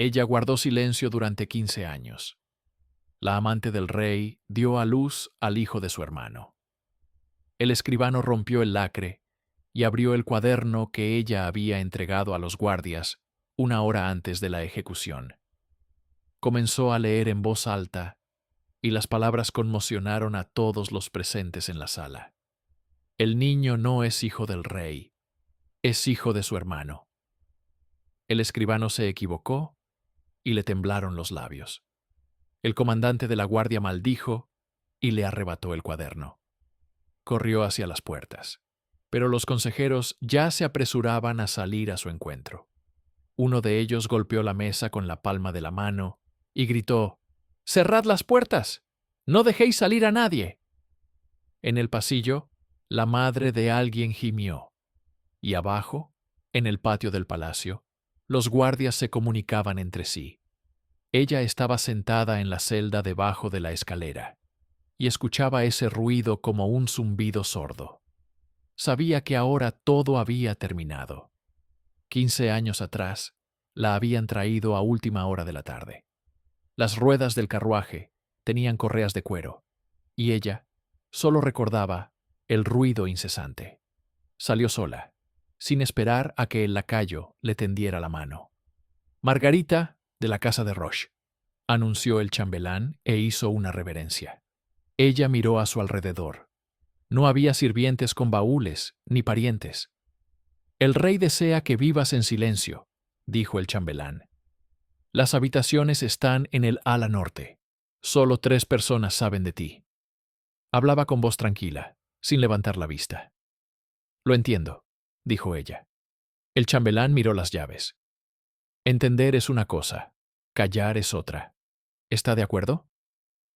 Ella guardó silencio durante 15 años. La amante del rey dio a luz al hijo de su hermano. El escribano rompió el lacre y abrió el cuaderno que ella había entregado a los guardias una hora antes de la ejecución. Comenzó a leer en voz alta y las palabras conmocionaron a todos los presentes en la sala. El niño no es hijo del rey, es hijo de su hermano. El escribano se equivocó y le temblaron los labios. El comandante de la guardia maldijo y le arrebató el cuaderno. Corrió hacia las puertas, pero los consejeros ya se apresuraban a salir a su encuentro. Uno de ellos golpeó la mesa con la palma de la mano y gritó: «¡Cerrad las puertas! ¡No dejéis salir a nadie!». En el pasillo, la madre de alguien gimió, y abajo, en el patio del palacio, los guardias se comunicaban entre sí. Ella estaba sentada en la celda debajo de la escalera, y escuchaba ese ruido como un zumbido sordo. Sabía que ahora todo había terminado. 15 años atrás, la habían traído a última hora de la tarde. Las ruedas del carruaje tenían correas de cuero, y ella solo recordaba el ruido incesante. Salió sola, sin esperar a que el lacayo le tendiera la mano. «Margarita, de la casa de Roche», anunció el chambelán e hizo una reverencia. Ella miró a su alrededor. No había sirvientes con baúles, ni parientes. «El rey desea que vivas en silencio», dijo el chambelán. «Las habitaciones están en el ala norte. Solo 3 personas saben de ti». Hablaba con voz tranquila, sin levantar la vista. «Lo entiendo», dijo ella. El chambelán miró las llaves. «Entender es una cosa, callar es otra. ¿Está de acuerdo?».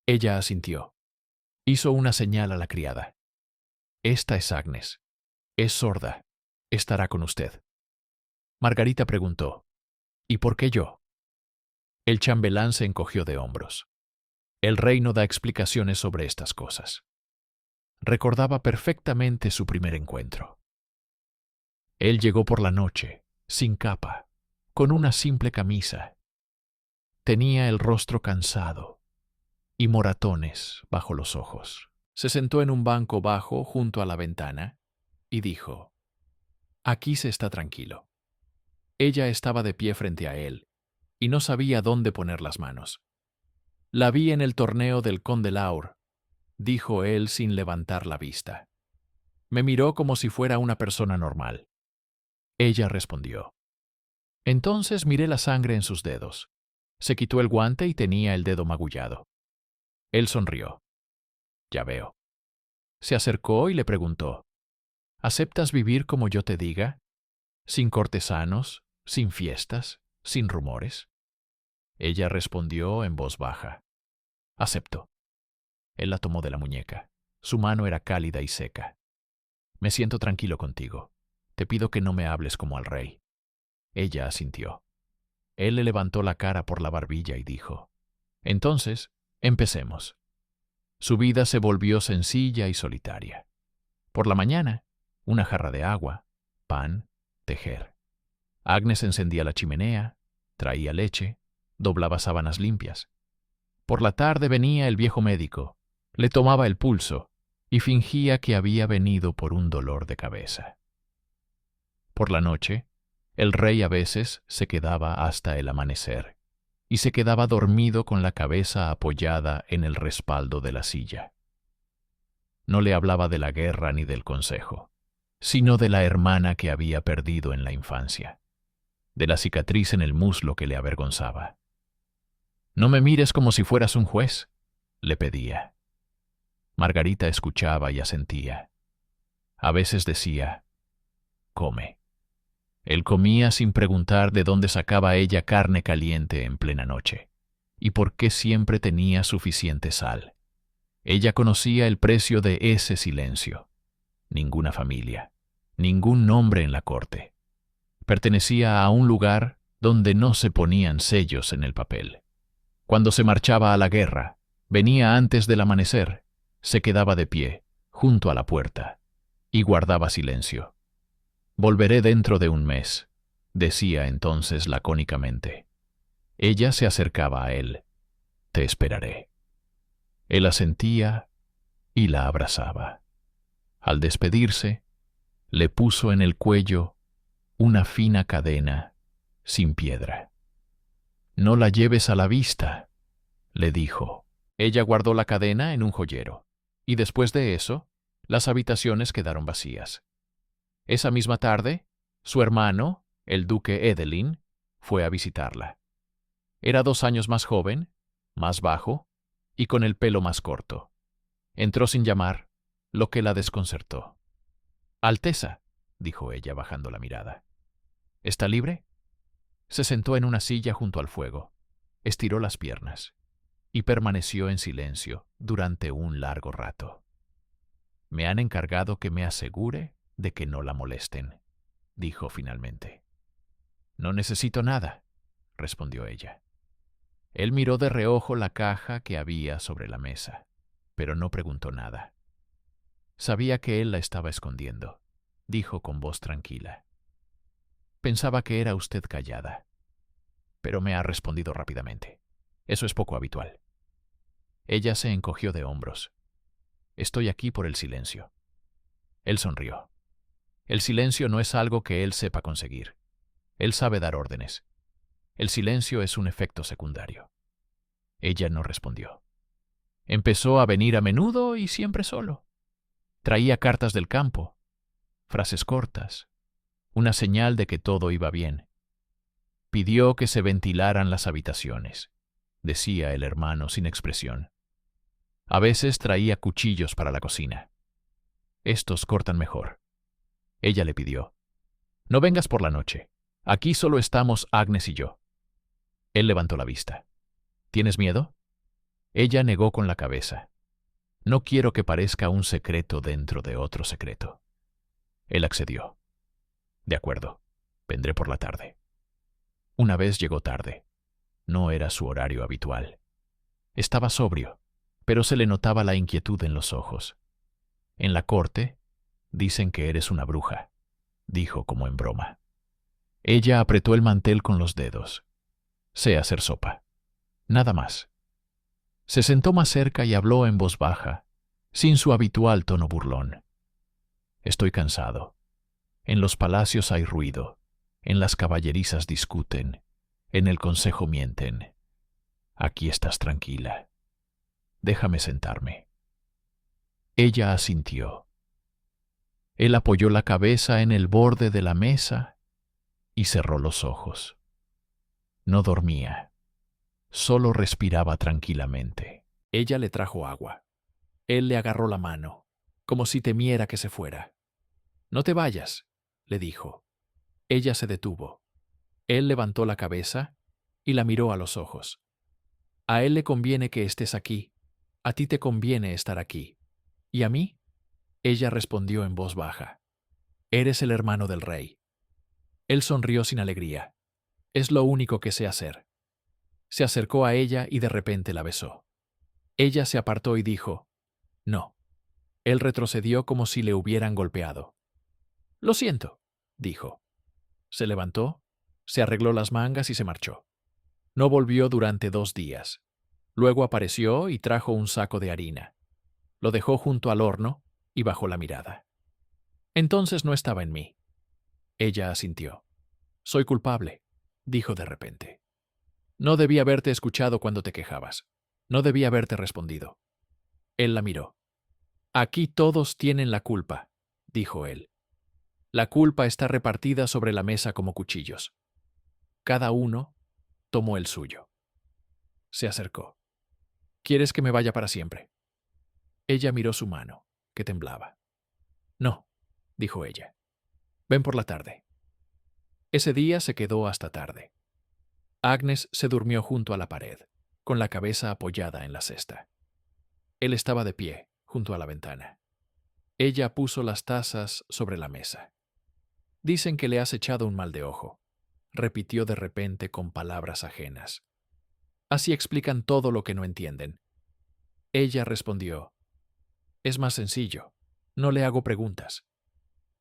Ella asintió. Hizo una señal a la criada. «Esta es Agnes. Es sorda. Estará con usted». Margarita preguntó: «¿Y por qué yo?». El chambelán se encogió de hombros. El rey no da explicaciones sobre estas cosas. Recordaba perfectamente su primer encuentro. Él llegó por la noche, sin capa, con una simple camisa. Tenía el rostro cansado y moratones bajo los ojos. Se sentó en un banco bajo junto a la ventana y dijo: «Aquí se está tranquilo». Ella estaba de pie frente a él y no sabía dónde poner las manos. «La vi en el torneo del Conde Laur», dijo él sin levantar la vista. Me miró como si fuera una persona normal. Ella respondió. Entonces miré la sangre en sus dedos. Se quitó el guante y tenía el dedo magullado. Él sonrió. «Ya veo». Se acercó y le preguntó: «¿Aceptas vivir como yo te diga? Sin cortesanos, sin fiestas, sin rumores». Ella respondió en voz baja: «Acepto». Él la tomó de la muñeca. Su mano era cálida y seca. «Me siento tranquilo contigo. Te pido que no me hables como al rey». Ella asintió. Él le levantó la cara por la barbilla y dijo: «Entonces, empecemos». Su vida se volvió sencilla y solitaria. Por la mañana, una jarra de agua, pan, tejer. Agnes encendía la chimenea, traía leche, doblaba sábanas limpias. Por la tarde venía el viejo médico, le tomaba el pulso y fingía que había venido por un dolor de cabeza. Por la noche, el rey a veces se quedaba hasta el amanecer y se quedaba dormido con la cabeza apoyada en el respaldo de la silla. No le hablaba de la guerra ni del consejo, sino de la hermana que había perdido en la infancia, de la cicatriz en el muslo que le avergonzaba. «No me mires como si fueras un juez», le pedía. Margarita escuchaba y asentía. A veces decía: «Come». Él comía sin preguntar de dónde sacaba ella carne caliente en plena noche, y por qué siempre tenía suficiente sal. Ella conocía el precio de ese silencio. Ninguna familia, ningún nombre en la corte. Pertenecía a un lugar donde no se ponían sellos en el papel. Cuando se marchaba a la guerra, venía antes del amanecer, se quedaba de pie, junto a la puerta, y guardaba silencio. «Volveré dentro de un mes», decía entonces lacónicamente. Ella se acercaba a él. Te esperaré. Él asentía y la abrazaba. Al despedirse, le puso en el cuello una fina cadena sin piedra. No la lleves a la vista, le dijo. Ella guardó la cadena en un joyero, y después de eso, las habitaciones quedaron vacías. Esa misma tarde, su hermano, el duque Edelin, fue a visitarla. Era 2 años más joven, más bajo y con el pelo más corto. Entró sin llamar, lo que la desconcertó. Alteza, dijo ella bajando la mirada. ¿Está libre? Se sentó en una silla junto al fuego, estiró las piernas y permaneció en silencio durante un largo rato. Me han encargado que me asegure de que no la molesten, dijo finalmente. No necesito nada, respondió ella. Él miró de reojo la caja que había sobre la mesa, pero no preguntó nada. Sabía que él la estaba escondiendo, dijo con voz tranquila. Pensaba que era usted callada, pero me ha respondido rápidamente. Eso es poco habitual. Ella se encogió de hombros. Estoy aquí por el silencio. Él sonrió. El silencio no es algo que él sepa conseguir. Él sabe dar órdenes. El silencio es un efecto secundario. Ella no respondió. Empezó a venir a menudo y siempre solo. Traía cartas del campo, frases cortas, una señal de que todo iba bien. Pidió que se ventilaran las habitaciones, decía el hermano sin expresión. A veces traía cuchillos para la cocina. Estos cortan mejor. Ella le pidió. No vengas por la noche. Aquí solo estamos Agnes y yo. Él levantó la vista. ¿Tienes miedo? Ella negó con la cabeza. No quiero que parezca un secreto dentro de otro secreto. Él accedió. De acuerdo, vendré por la tarde. Una vez llegó tarde. No era su horario habitual. Estaba sobrio, pero se le notaba la inquietud en los ojos. En la corte, dicen que eres una bruja, dijo como en broma. Ella apretó el mantel con los dedos. Sé hacer sopa. Nada más. Se sentó más cerca y habló en voz baja, sin su habitual tono burlón. Estoy cansado. En los palacios hay ruido, en las caballerizas discuten, en el consejo mienten. Aquí estás tranquila. Déjame sentarme. Ella asintió. Él apoyó la cabeza en el borde de la mesa y cerró los ojos. No dormía, solo respiraba tranquilamente. Ella le trajo agua. Él le agarró la mano, como si temiera que se fuera. No te vayas, le dijo. Ella se detuvo. Él levantó la cabeza y la miró a los ojos. A él le conviene que estés aquí, a ti te conviene estar aquí. ¿Y a mí? Ella respondió en voz baja. Eres el hermano del rey. Él sonrió sin alegría. Es lo único que sé hacer. Se acercó a ella y de repente la besó. Ella se apartó y dijo, no. Él retrocedió como si le hubieran golpeado. Lo siento, dijo. Se levantó, se arregló las mangas y se marchó. No volvió durante 2 días. Luego apareció y trajo un saco de harina. Lo dejó junto al horno y bajó la mirada. Entonces no estaba en mí. Ella asintió. Soy culpable, dijo de repente. No debí haberte escuchado cuando te quejabas. No debí haberte respondido. Él la miró. Aquí todos tienen la culpa, dijo él. La culpa está repartida sobre la mesa como cuchillos. Cada uno tomó el suyo. Se acercó. ¿Quieres que me vaya para siempre? Ella miró su mano, que temblaba. No, dijo ella. Ven por la tarde. Ese día se quedó hasta tarde. Agnes se durmió junto a la pared, con la cabeza apoyada en la cesta. Él estaba de pie, junto a la ventana. Ella puso las tazas sobre la mesa. Dicen que le has echado un mal de ojo, repitió de repente con palabras ajenas. Así explican todo lo que no entienden. Ella respondió, es más sencillo, no le hago preguntas.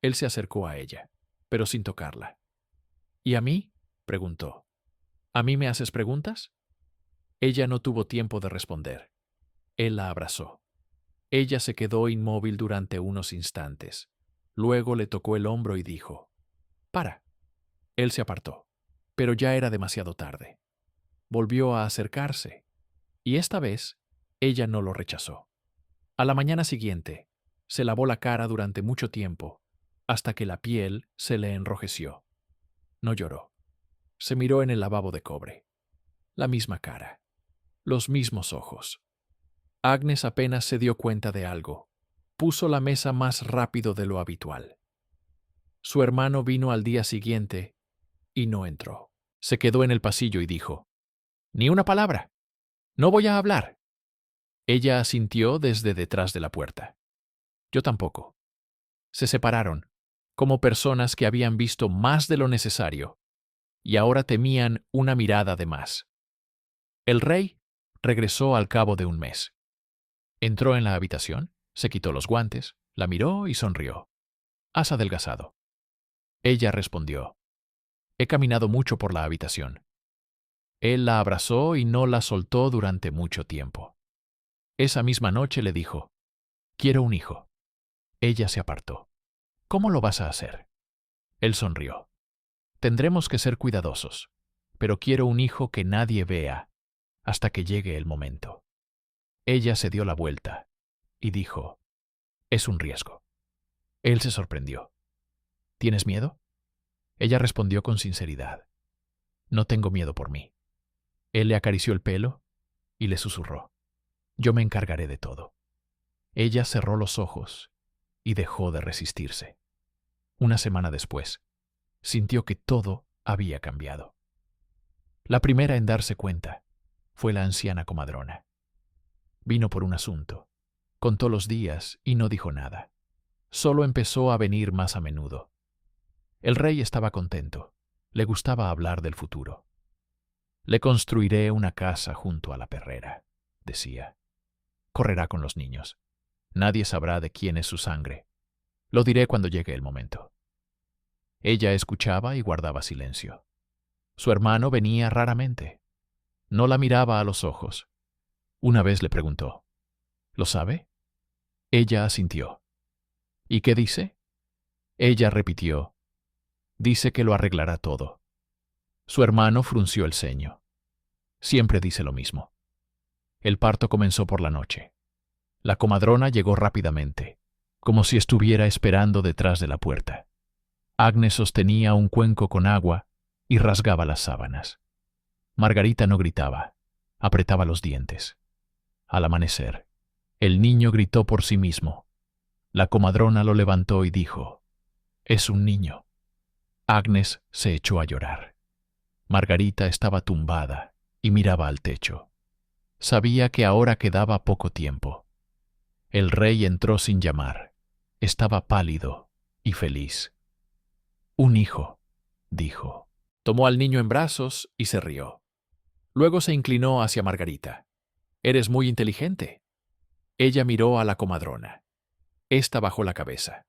Él se acercó a ella, pero sin tocarla. ¿Y a mí? Preguntó. ¿A mí me haces preguntas? Ella no tuvo tiempo de responder. Él la abrazó. Ella se quedó inmóvil durante unos instantes. Luego le tocó el hombro y dijo, «Para». Él se apartó, pero ya era demasiado tarde. Volvió a acercarse, y esta vez ella no lo rechazó. A la mañana siguiente, se lavó la cara durante mucho tiempo, hasta que la piel se le enrojeció. No lloró. Se miró en el lavabo de cobre. La misma cara. Los mismos ojos. Agnes apenas se dio cuenta de algo. Puso la mesa más rápido de lo habitual. Su hermano vino al día siguiente y no entró. Se quedó en el pasillo y dijo, «Ni una palabra. No voy a hablar». Ella asintió desde detrás de la puerta. Yo tampoco. Se separaron, como personas que habían visto más de lo necesario y ahora temían una mirada de más. El rey regresó al cabo de un mes. Entró en la habitación, se quitó los guantes, la miró y sonrió. «Has adelgazado». Ella respondió, «He caminado mucho por la habitación». Él la abrazó y no la soltó durante mucho tiempo. Esa misma noche le dijo, «Quiero un hijo». Ella se apartó. «¿Cómo lo vas a hacer?». Él sonrió. «Tendremos que ser cuidadosos, pero quiero un hijo que nadie vea hasta que llegue el momento». Ella se dio la vuelta y dijo, «Es un riesgo». Él se sorprendió. «¿Tienes miedo?». Ella respondió con sinceridad, «No tengo miedo por mí». Él le acarició el pelo y le susurró, «Yo me encargaré de todo». Ella cerró los ojos y dejó de resistirse. Una semana después, sintió que todo había cambiado. La primera en darse cuenta fue la anciana comadrona. Vino por un asunto, contó los días y no dijo nada. Solo empezó a venir más a menudo. El rey estaba contento, le gustaba hablar del futuro. «Le construiré una casa junto a la perrera», decía. «Correrá con los niños. Nadie sabrá de quién es su sangre. Lo diré cuando llegue el momento». Ella escuchaba y guardaba silencio. Su hermano venía raramente. No la miraba a los ojos. Una vez le preguntó, «¿Lo sabe?». Ella asintió. «¿Y qué dice?». Ella repitió, «Dice que lo arreglará todo». Su hermano frunció el ceño. «Siempre dice lo mismo». El parto comenzó por la noche. La comadrona llegó rápidamente, como si estuviera esperando detrás de la puerta. Agnes sostenía un cuenco con agua y rasgaba las sábanas. Margarita no gritaba, apretaba los dientes. Al amanecer, el niño gritó por sí mismo. La comadrona lo levantó y dijo, «Es un niño». Agnes se echó a llorar. Margarita estaba tumbada y miraba al techo. Sabía que ahora quedaba poco tiempo. El rey entró sin llamar. Estaba pálido y feliz. «Un hijo», dijo. Tomó al niño en brazos y se rió. Luego se inclinó hacia Margarita. «Eres muy inteligente». Ella miró a la comadrona. Esta bajó la cabeza.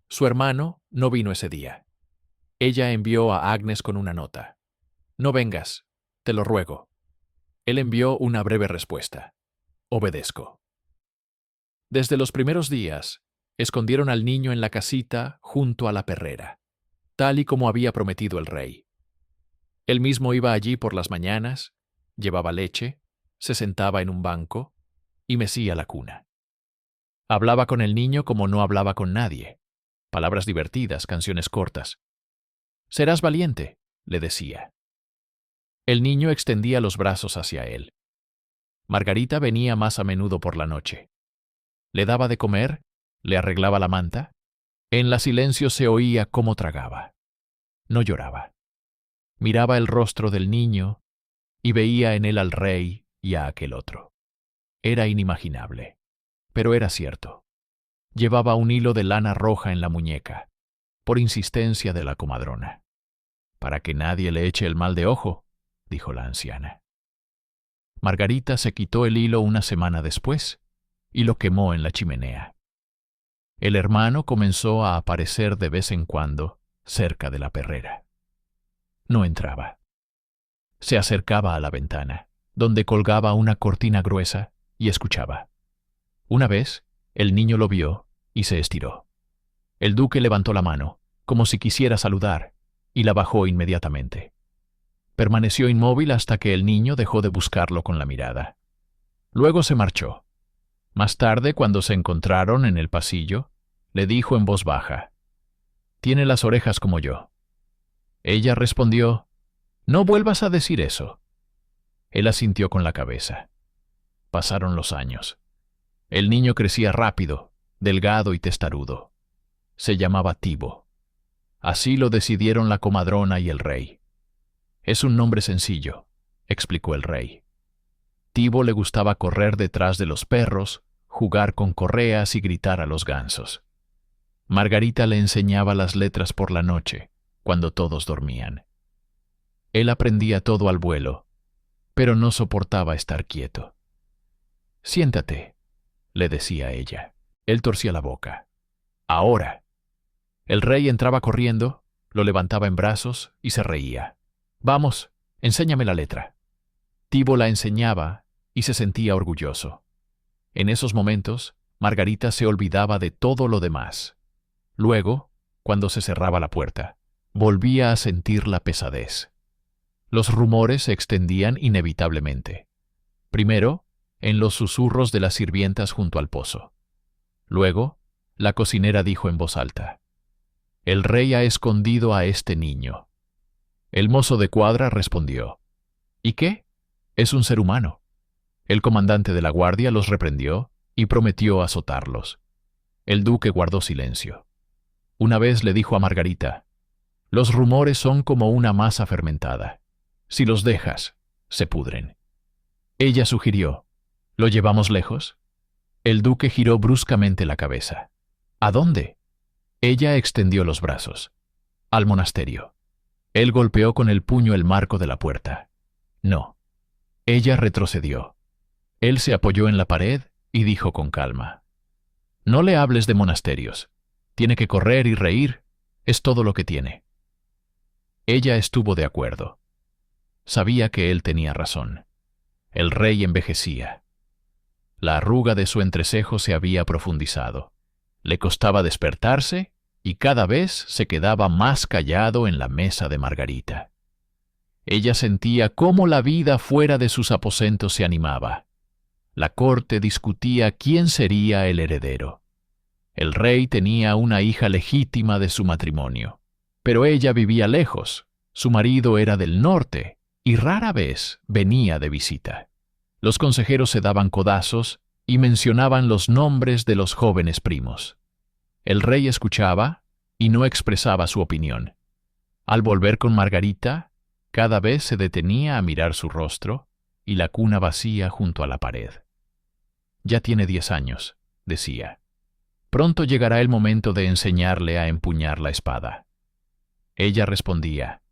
Su hermano no vino ese día. Ella envió a Agnes con una nota. «No vengas, te lo ruego». Él envió una breve respuesta. «Obedezco». Desde los primeros días, escondieron al niño en la casita junto a la perrera, tal y como había prometido el rey. Él mismo iba allí por las mañanas, llevaba leche, se sentaba en un banco y mecía la cuna. Hablaba con el niño como no hablaba con nadie. Palabras divertidas, canciones cortas. «Serás valiente», le decía. El niño extendía los brazos hacia él. Margarita venía más a menudo por la noche. Le daba de comer, le arreglaba la manta. En la silencio se oía cómo tragaba. No lloraba. Miraba el rostro del niño y veía en él al rey y a aquel otro. Era inimaginable, pero era cierto. Llevaba un hilo de lana roja en la muñeca, por insistencia de la comadrona. «Para que nadie le eche el mal de ojo», dijo la anciana. Margarita se quitó el hilo una semana después y lo quemó en la chimenea. El hermano comenzó a aparecer de vez en cuando cerca de la perrera. No entraba. Se acercaba a la ventana, donde colgaba una cortina gruesa, y escuchaba. Una vez, el niño lo vio y se estiró. El duque levantó la mano, como si quisiera saludar, y la bajó inmediatamente. Permaneció inmóvil hasta que el niño dejó de buscarlo con la mirada. Luego se marchó. Más tarde, cuando se encontraron en el pasillo, le dijo en voz baja: «Tiene las orejas como yo». Ella respondió: «No vuelvas a decir eso». Él asintió con la cabeza. Pasaron los años. El niño crecía rápido, delgado y testarudo. Se llamaba Tibo. Así lo decidieron la comadrona y el rey. «Es un nombre sencillo», explicó el rey. Tibo le gustaba correr detrás de los perros, jugar con correas y gritar a los gansos. Margarita le enseñaba las letras por la noche, cuando todos dormían. Él aprendía todo al vuelo, pero no soportaba estar quieto. «Siéntate», le decía ella. Él torcía la boca. «Ahora». El rey entraba corriendo, lo levantaba en brazos y se reía. «Vamos, enséñame la letra». Tibo la enseñaba y se sentía orgulloso. En esos momentos, Margarita se olvidaba de todo lo demás. Luego, cuando se cerraba la puerta, volvía a sentir la pesadez. Los rumores se extendían inevitablemente. Primero, en los susurros de las sirvientas junto al pozo. Luego, la cocinera dijo en voz alta: «El rey ha escondido a este niño». El mozo de cuadra respondió: «¿Y qué? Es un ser humano». El comandante de la guardia los reprendió y prometió azotarlos. El duque guardó silencio. Una vez le dijo a Margarita: «Los rumores son como una masa fermentada. Si los dejas, se pudren». Ella sugirió: «¿Lo llevamos lejos?». El duque giró bruscamente la cabeza. «¿A dónde?». Ella extendió los brazos. «Al monasterio». Él golpeó con el puño el marco de la puerta. «No». Ella retrocedió. Él se apoyó en la pared y dijo con calma: «No le hables de monasterios. Tiene que correr y reír. Es todo lo que tiene». Ella estuvo de acuerdo. Sabía que él tenía razón. El rey envejecía. La arruga de su entrecejo se había profundizado. Le costaba despertarse y cada vez se quedaba más callado en la mesa de Margarita. Ella sentía cómo la vida fuera de sus aposentos se animaba. La corte discutía quién sería el heredero. El rey tenía una hija legítima de su matrimonio, pero ella vivía lejos. Su marido era del norte y rara vez venía de visita. Los consejeros se daban codazos y mencionaban los nombres de los jóvenes primos. El rey escuchaba y no expresaba su opinión. Al volver con Margarita, cada vez se detenía a mirar su rostro y la cuna vacía junto a la pared. «Ya tiene 10 años», decía. «Pronto llegará el momento de enseñarle a empuñar la espada». Ella respondía: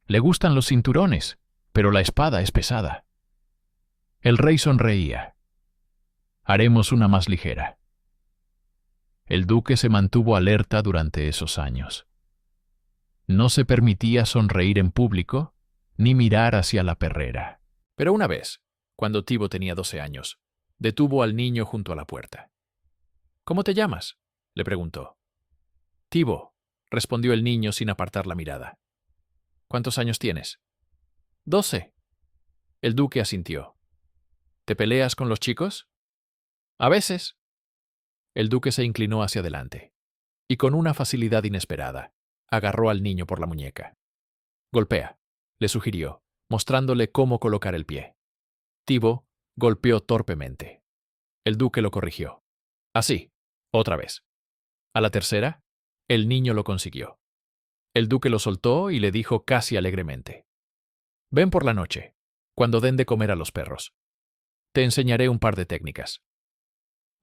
«Le gustan los cinturones, pero la espada es pesada». El rey sonreía. «Haremos una más ligera». El duque se mantuvo alerta durante esos años. No se permitía sonreír en público ni mirar hacia la perrera. Pero una vez, cuando Tibo tenía 12 años, detuvo al niño junto a la puerta. «¿Cómo te llamas?», le preguntó. «Tibo», respondió el niño sin apartar la mirada. «¿Cuántos años tienes?». «12». El duque asintió. «¿Te peleas con los chicos?». «A veces». El duque se inclinó hacia adelante y con una facilidad inesperada agarró al niño por la muñeca. «Golpea», le sugirió, mostrándole cómo colocar el pie. Tibo golpeó torpemente. El duque lo corrigió. «Así, otra vez». A la tercera, el niño lo consiguió. El duque lo soltó y le dijo casi alegremente: «Ven por la noche, cuando den de comer a los perros. Te enseñaré un par de técnicas».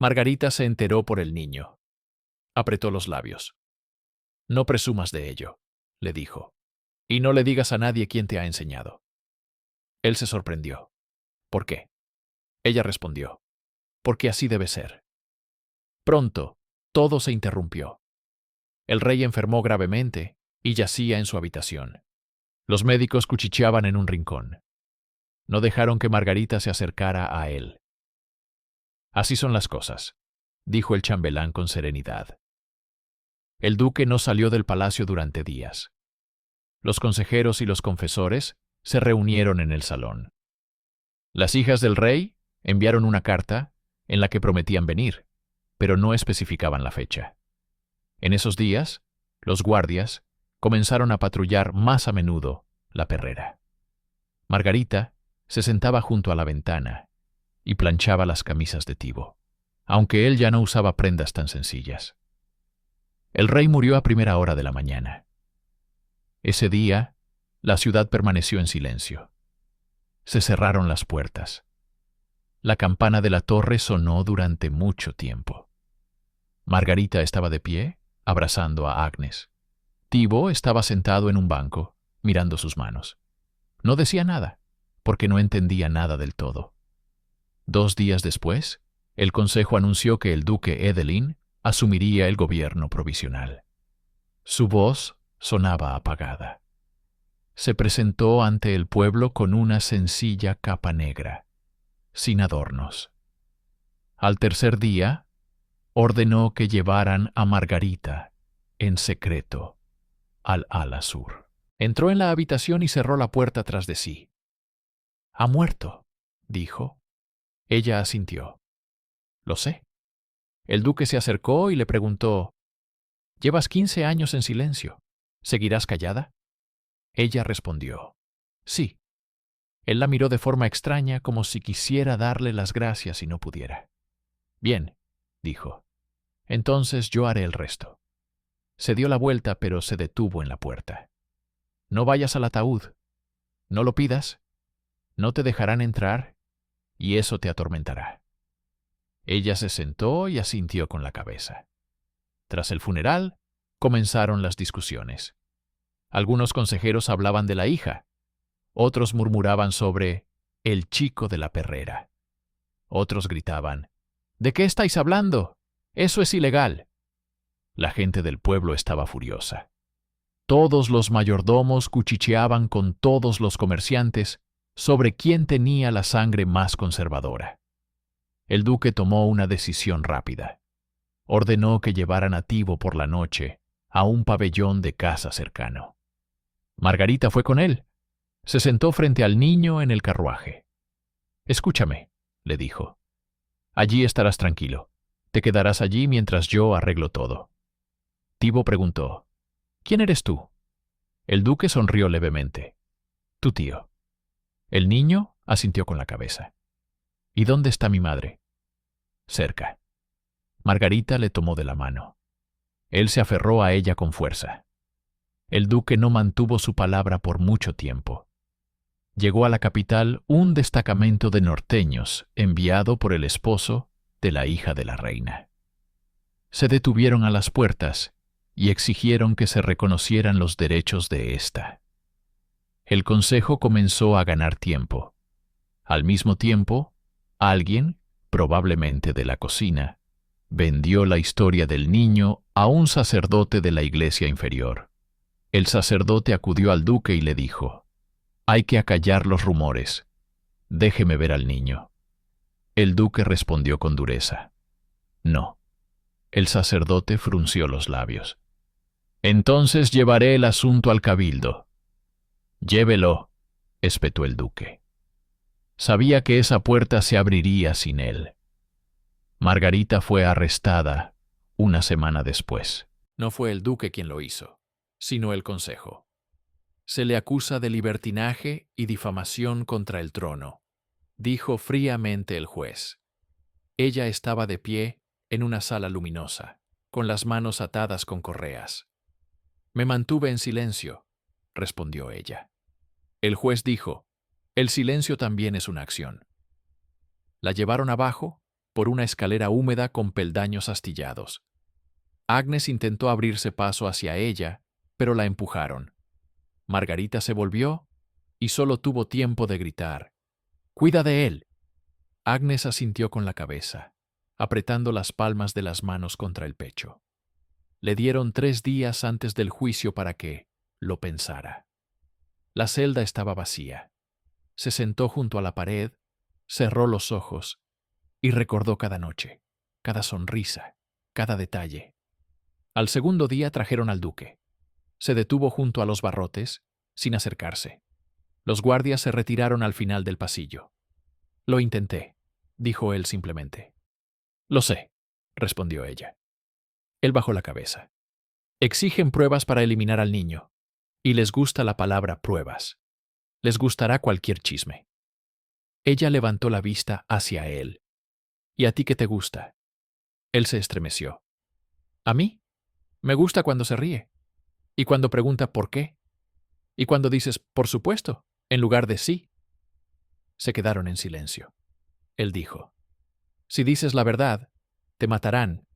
Margarita se enteró por el niño. Apretó los labios. «No presumas de ello», le dijo, «y no le digas a nadie quién te ha enseñado». Él se sorprendió. «¿Por qué?». Ella respondió: «Porque así debe ser». Pronto, todo se interrumpió. El rey enfermó gravemente y yacía en su habitación. Los médicos cuchicheaban en un rincón. No dejaron que Margarita se acercara a él. Así son las cosas, dijo el chambelán con serenidad. El duque no salió del palacio durante días. Los consejeros y los confesores se reunieron en el salón. Las hijas del rey enviaron una carta en la que prometían venir, pero no especificaban la fecha. En esos días, los guardias comenzaron a patrullar más a menudo la perrera. Margarita se sentaba junto a la ventana y planchaba las camisas de Thibaut, aunque él ya no usaba prendas tan sencillas. El rey murió a primera hora de la mañana. Ese día, la ciudad permaneció en silencio. Se cerraron las puertas. La campana de la torre sonó durante mucho tiempo. Margarita estaba de pie, abrazando a Agnes. Thibaut estaba sentado en un banco, mirando sus manos. No decía nada, porque no entendía nada del todo. 2 días después, el consejo anunció que el duque Edelin asumiría el gobierno provisional. Su voz sonaba apagada. Se presentó ante el pueblo con una sencilla capa negra, sin adornos. Al tercer día, ordenó que llevaran a Margarita, en secreto, al ala sur. Entró en la habitación y cerró la puerta tras de sí. «Ha muerto», dijo. Ella asintió. «Lo sé». El duque se acercó y le preguntó: «Llevas 15 años en silencio. ¿Seguirás callada?» Ella respondió: «Sí». Él la miró de forma extraña, como si quisiera darle las gracias y no pudiera. «Bien», dijo. «Entonces yo haré el resto». Se dio la vuelta, pero se detuvo en la puerta. «No vayas al ataúd. No lo pidas. No te dejarán entrar, y eso te atormentará». Ella se sentó y asintió con la cabeza. Tras el funeral, comenzaron las discusiones. Algunos consejeros hablaban de la hija. Otros murmuraban sobre el chico de la perrera. Otros gritaban: «¿De qué estáis hablando? Eso es ilegal». La gente del pueblo estaba furiosa. Todos los mayordomos cuchicheaban con todos los comerciantes sobre quién tenía la sangre más conservadora. El duque tomó una decisión rápida. Ordenó que llevaran a Thibaut por la noche a un pabellón de caza cercano. Margarita fue con él. Se sentó frente al niño en el carruaje. «Escúchame», le dijo. «Allí estarás tranquilo. Te quedarás allí mientras yo arreglo todo». Thibaut preguntó: «¿Quién eres tú?» El duque sonrió levemente. «Tu tío». El niño asintió con la cabeza. «¿Y dónde está mi madre?» «Cerca». Margarita le tomó de la mano. Él se aferró a ella con fuerza. El duque no mantuvo su palabra por mucho tiempo. Llegó a la capital un destacamento de norteños enviado por el esposo de la hija de la reina. Se detuvieron a las puertas y exigieron que se reconocieran los derechos de ésta. El consejo comenzó a ganar tiempo. Al mismo tiempo, alguien, probablemente de la cocina, vendió la historia del niño a un sacerdote de la iglesia inferior. El sacerdote acudió al duque y le dijo: «Hay que acallar los rumores. Déjeme ver al niño». El duque respondió con dureza: «No». El sacerdote frunció los labios. «Entonces llevaré el asunto al cabildo». «Llévelo», espetó el duque. Sabía que esa puerta se abriría sin él. Margarita fue arrestada una semana después. No fue el duque quien lo hizo, sino el consejo. Se le acusa de libertinaje y difamación contra el trono, dijo fríamente el juez. Ella estaba de pie en una sala luminosa, con las manos atadas con correas. «Me mantuve en silencio», respondió ella. El juez dijo: «El silencio también es una acción». La llevaron abajo por una escalera húmeda con peldaños astillados. Agnes intentó abrirse paso hacia ella, pero la empujaron. Margarita se volvió y solo tuvo tiempo de gritar: «¡Cuida de él!». Agnes asintió con la cabeza, apretando las palmas de las manos contra el pecho. Le dieron 3 días antes del juicio para que lo pensara. La celda estaba vacía. Se sentó junto a la pared, cerró los ojos y recordó cada noche, cada sonrisa, cada detalle. Al segundo día trajeron al duque. Se detuvo junto a los barrotes, sin acercarse. Los guardias se retiraron al final del pasillo. Lo intenté, dijo él simplemente. Lo sé, respondió ella. Él bajó la cabeza. Exigen pruebas para eliminar al niño, y les gusta la palabra pruebas. Les gustará cualquier chisme. Ella levantó la vista hacia él. ¿Y a ti qué te gusta? Él se estremeció. ¿A mí? Me gusta cuando se ríe. Y cuando pregunta por qué. Y cuando dices por supuesto, en lugar de sí. Se quedaron en silencio. Él dijo, si dices la verdad, te matarán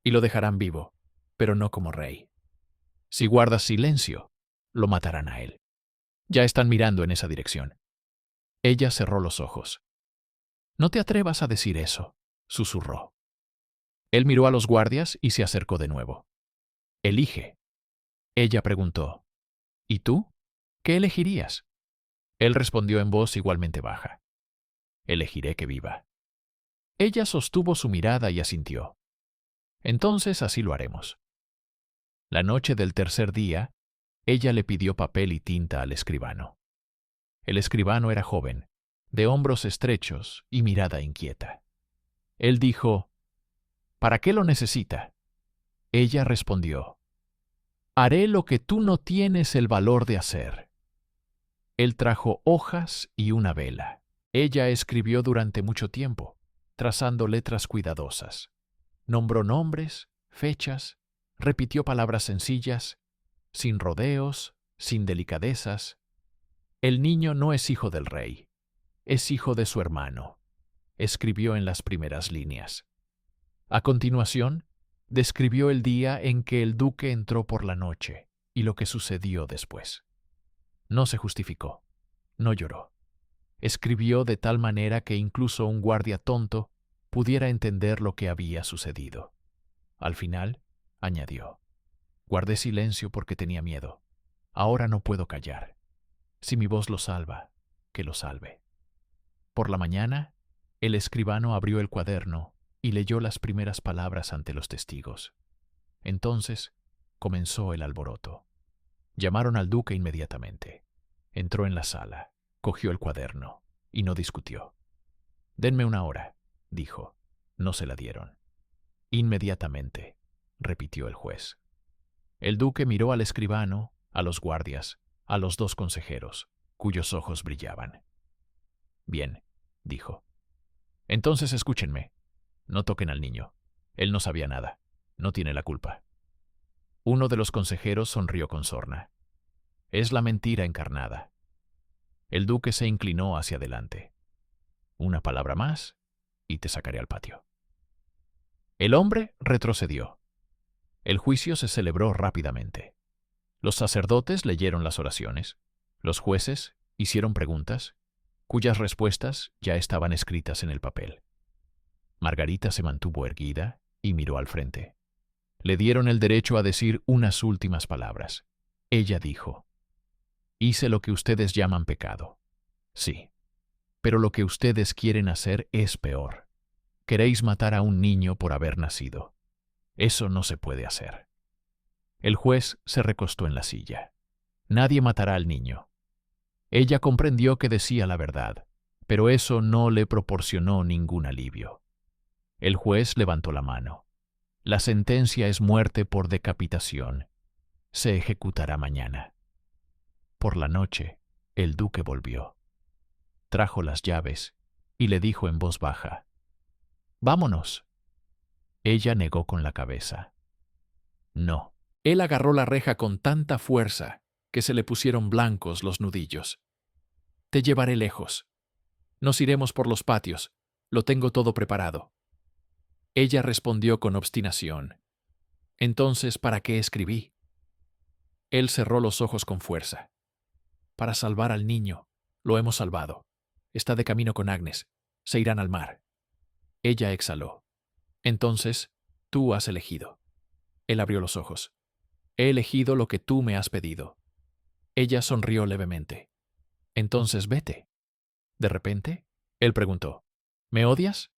y lo dejarán vivo, pero no como rey. Si guardas silencio, lo matarán a él. Ya están mirando en esa dirección. Ella cerró los ojos. No te atrevas a decir eso, susurró. Él miró a los guardias y se acercó de nuevo. Elige. Ella preguntó, ¿y tú? ¿Qué elegirías? Él respondió en voz igualmente baja. Elegiré que viva. Ella sostuvo su mirada y asintió. Entonces así lo haremos. La noche del tercer día, ella le pidió papel y tinta al escribano. El escribano era joven, de hombros estrechos y mirada inquieta. Él dijo, ¿para qué lo necesita? Ella respondió, haré lo que tú no tienes el valor de hacer. Él trajo hojas y una vela. Ella escribió durante mucho tiempo, trazando letras cuidadosas. Nombró nombres, fechas, repitió palabras sencillas, sin rodeos, sin delicadezas. El niño no es hijo del rey, es hijo de su hermano, escribió en las primeras líneas. A continuación, describió el día en que el duque entró por la noche y lo que sucedió después. No se justificó, no lloró. Escribió de tal manera que incluso un guardia tonto pudiera entender lo que había sucedido. Al final, añadió, guardé silencio porque tenía miedo. Ahora no puedo callar. Si mi voz lo salva, que lo salve. Por la mañana, el escribano abrió el cuaderno y leyó las primeras palabras ante los testigos. Entonces, comenzó el alboroto. Llamaron al duque inmediatamente. Entró en la sala, cogió el cuaderno y no discutió. Denme una hora, dijo. No se la dieron. Inmediatamente, repitió el juez. El duque miró al escribano, a los guardias, a los dos consejeros, cuyos ojos brillaban. Bien, dijo. Entonces escúchenme. No toquen al niño. Él no sabía nada. No tiene la culpa. Uno de los consejeros sonrió con sorna. Es la mentira encarnada. El duque se inclinó hacia adelante. Una palabra más y te sacaré al patio. El hombre retrocedió. El juicio se celebró rápidamente. Los sacerdotes leyeron las oraciones. Los jueces hicieron preguntas, cuyas respuestas ya estaban escritas en el papel. Margarita se mantuvo erguida y miró al frente. Le dieron el derecho a decir unas últimas palabras. Ella dijo, hice lo que ustedes llaman pecado. Sí, pero lo que ustedes quieren hacer es peor. Queréis matar a un niño por haber nacido. Eso no se puede hacer. El juez se recostó en la silla. Nadie matará al niño. Ella comprendió que decía la verdad, pero eso no le proporcionó ningún alivio. El juez levantó la mano. La sentencia es muerte por decapitación. Se ejecutará mañana. Por la noche, el duque volvió. Trajo las llaves y le dijo en voz baja, «Vámonos». Ella negó con la cabeza. No. Él agarró la reja con tanta fuerza que se le pusieron blancos los nudillos. Te llevaré lejos. Nos iremos por los patios. Lo tengo todo preparado. Ella respondió con obstinación. Entonces, ¿para qué escribí? Él cerró los ojos con fuerza. Para salvar al niño. Lo hemos salvado. Está de camino con Agnes. Se irán al mar. Ella exhaló. Entonces, tú has elegido. Él abrió los ojos. He elegido lo que tú me has pedido. Ella sonrió levemente. Entonces vete. De repente, él preguntó, ¿me odias?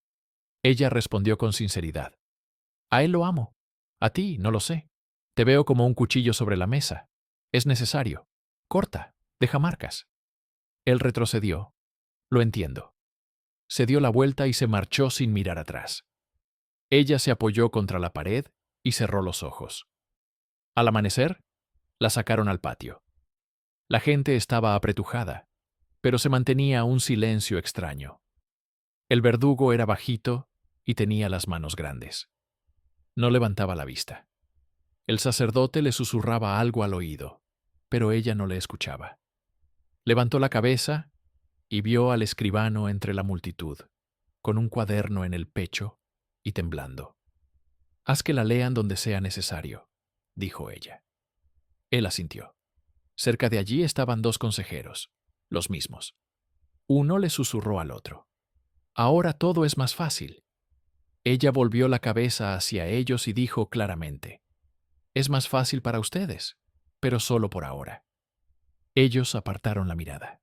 Ella respondió con sinceridad, a él lo amo. A ti, no lo sé. Te veo como un cuchillo sobre la mesa. Es necesario. Corta, deja marcas. Él retrocedió. Lo entiendo. Se dio la vuelta y se marchó sin mirar atrás. Ella se apoyó contra la pared y cerró los ojos. Al amanecer, la sacaron al patio. La gente estaba apretujada, pero se mantenía un silencio extraño. El verdugo era bajito y tenía las manos grandes. No levantaba la vista. El sacerdote le susurraba algo al oído, pero ella no le escuchaba. Levantó la cabeza y vio al escribano entre la multitud, con un cuaderno en el pecho y temblando. «Haz que la lean donde sea necesario», dijo ella. Él asintió. Cerca de allí estaban dos consejeros, los mismos. Uno le susurró al otro. «Ahora todo es más fácil». Ella volvió la cabeza hacia ellos y dijo claramente, «Es más fácil para ustedes, pero solo por ahora». Ellos apartaron la mirada.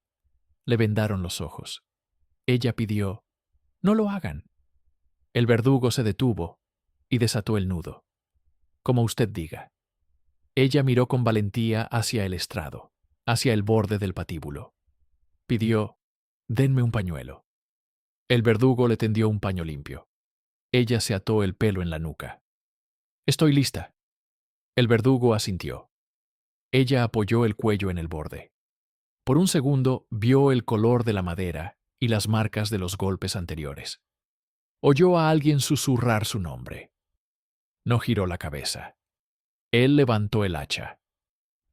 Le vendaron los ojos. Ella pidió, «No lo hagan». El verdugo se detuvo y desató el nudo. «Como usted diga». Ella miró con valentía hacia el estrado, hacia el borde del patíbulo. Pidió, «Denme un pañuelo». El verdugo le tendió un paño limpio. Ella se ató el pelo en la nuca. «Estoy lista». El verdugo asintió. Ella apoyó el cuello en el borde. Por un segundo vio el color de la madera y las marcas de los golpes anteriores. Oyó a alguien susurrar su nombre. No giró la cabeza. Él levantó el hacha.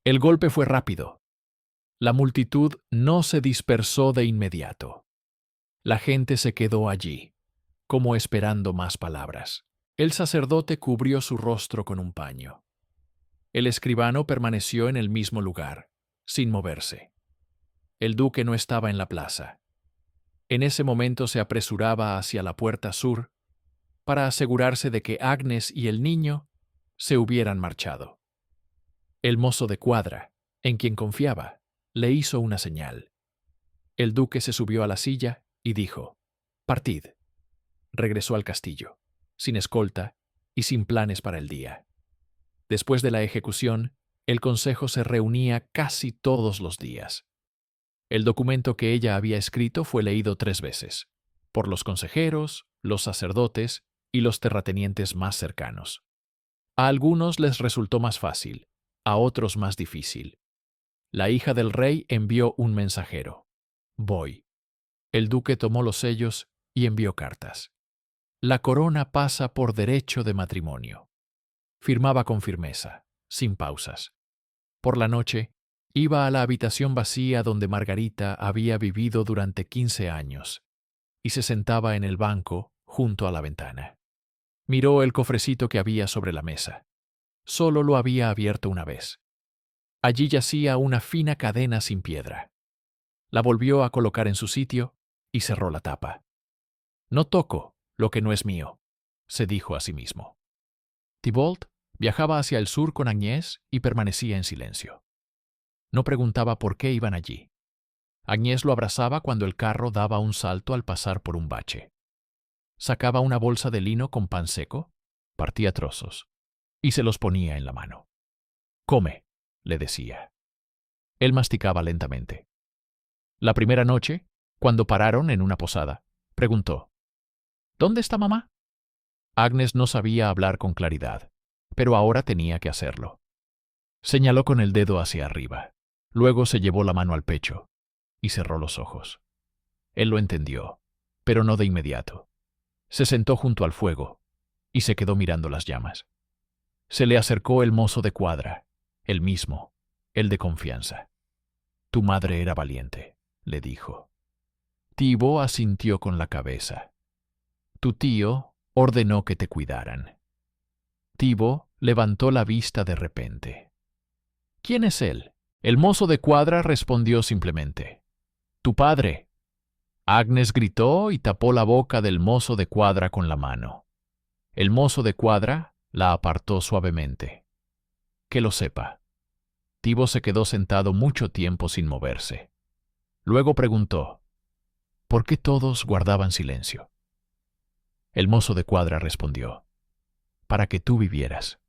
El golpe fue rápido. La multitud no se dispersó de inmediato. La gente se quedó allí, como esperando más palabras. El sacerdote cubrió su rostro con un paño. El escribano permaneció en el mismo lugar, sin moverse. El duque no estaba en la plaza. En ese momento se apresuraba hacia la puerta sur para asegurarse de que Agnes y el niño se hubieran marchado. El mozo de cuadra, en quien confiaba, le hizo una señal. El duque se subió a la silla y dijo, «Partid». Regresó al castillo, sin escolta y sin planes para el día. Después de la ejecución, el consejo se reunía casi todos los días. El documento que ella había escrito fue leído 3 veces, por los consejeros, los sacerdotes y los terratenientes más cercanos. A algunos les resultó más fácil, a otros más difícil. La hija del rey envió un mensajero. «Voy». El duque tomó los sellos y envió cartas. «La corona pasa por derecho de matrimonio». Firmaba con firmeza, sin pausas. Por la noche, iba a la habitación vacía donde Margarita había vivido durante 15 años y se sentaba en el banco junto a la ventana. Miró el cofrecito que había sobre la mesa. Solo lo había abierto una vez. Allí yacía una fina cadena sin piedra. La volvió a colocar en su sitio y cerró la tapa. «No toco lo que no es mío», se dijo a sí mismo. Thibault viajaba hacia el sur con Agnès y permanecía en silencio. No preguntaba por qué iban allí. Agnès lo abrazaba cuando el carro daba un salto al pasar por un bache. Sacaba una bolsa de lino con pan seco, partía trozos y se los ponía en la mano. «Come», le decía. Él masticaba lentamente. La primera noche, cuando pararon en una posada, preguntó, «¿Dónde está mamá?» Agnes no sabía hablar con claridad, pero ahora tenía que hacerlo. Señaló con el dedo hacia arriba. Luego se llevó la mano al pecho y cerró los ojos. Él lo entendió, pero no de inmediato. Se sentó junto al fuego y se quedó mirando las llamas. Se le acercó el mozo de cuadra, el mismo, el de confianza. «Tu madre era valiente», le dijo. Thibault asintió con la cabeza. «Tu tío ordenó que te cuidaran». Thibault levantó la vista de repente. «¿Quién es él?» El mozo de cuadra respondió simplemente, «Tu padre». Agnes gritó y tapó la boca del mozo de cuadra con la mano. El mozo de cuadra la apartó suavemente. «Que lo sepa». Thibault se quedó sentado mucho tiempo sin moverse. Luego preguntó, ¿Por qué todos guardaban silencio? El mozo de cuadra respondió: para que tú vivieras.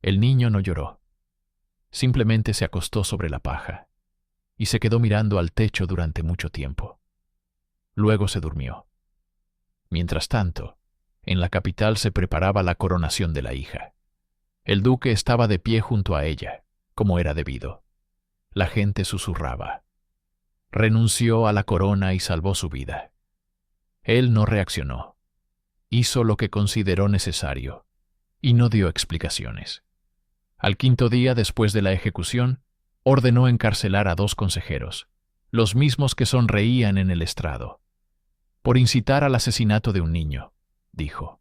El niño no lloró. Simplemente se acostó sobre la paja y se quedó mirando al techo durante mucho tiempo. Luego se durmió. Mientras tanto, en la capital se preparaba la coronación de la hija. El duque estaba de pie junto a ella, como era debido. La gente susurraba. Renunció a la corona y salvó su vida. Él no reaccionó. Hizo lo que consideró necesario y no dio explicaciones. Al quinto día después de la ejecución, ordenó encarcelar a 2 consejeros, los mismos que sonreían en el estrado. Por incitar al asesinato de un niño, dijo.